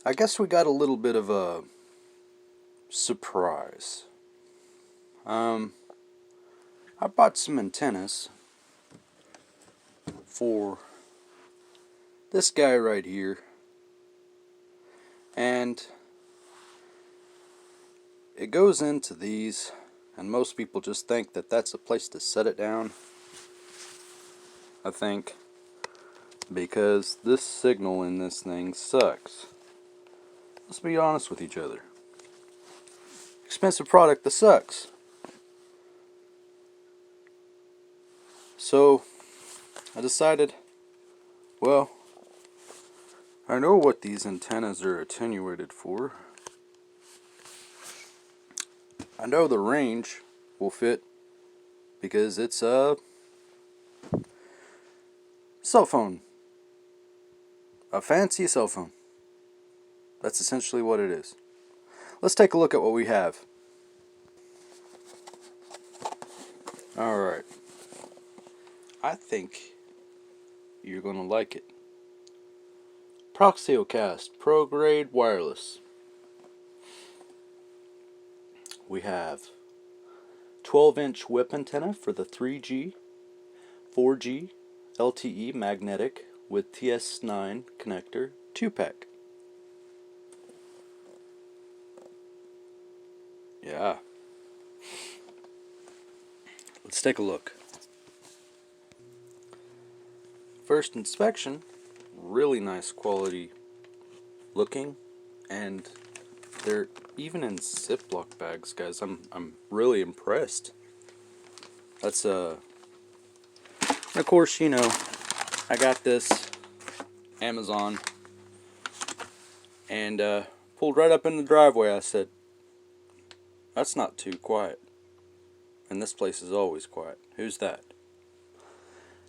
I guess we got a little bit of a surprise. I bought some antennas for this guy right here, and it goes into these, and most people just think that that's a place to set it down, I think, because this signal in this thing sucks. Let's be honest with each other. Expensive product that sucks. So I decided, well, I know what these antennas are attenuated for. I know the range will fit because it's a cell phone. A fancy cell phone. That's essentially what it is. Let's take a look at what we have. Alright. I think you're going to like it. Proxicast Pro Grade Wireless. We have 12-inch whip antenna for the 3G, 4G, LTE magnetic with TS9 connector 2-pack. Yeah. Let's take a look. First inspection, really nice quality looking, and they're even in Ziploc bags, guys. I'm really impressed. That's and of course, you know, I got this Amazon, and pulled right up in the driveway. I said, that's not too quiet, and this place is always quiet. Who's that?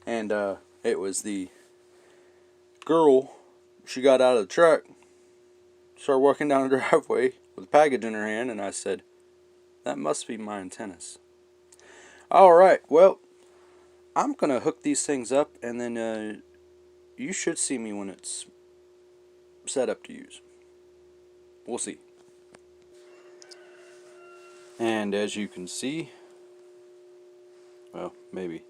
And it was the girl. She got out of the truck, started walking down the driveway with a package in her hand, and I said, that must be my antennas. Alright, well, I'm going to hook these things up, and then you should see me when it's set up to use. We'll see. And as you can see, well, maybe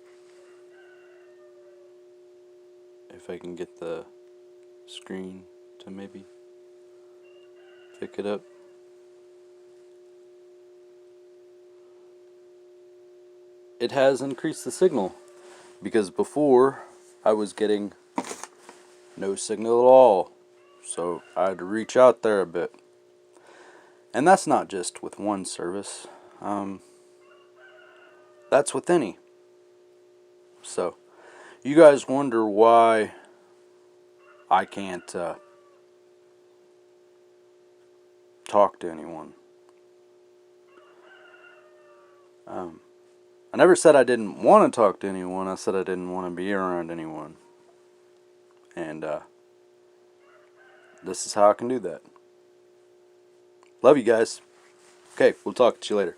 if I can get the screen to maybe pick it up. It has increased the signal, because before I was getting no signal at all, so I had to reach out there a bit. And that's not just with one service, that's with any. So you guys wonder why I can't talk to anyone. I never said I didn't want to talk to anyone. I said I didn't want to be around anyone. And this is how I can do that. Love you guys. Okay, we'll talk to you later.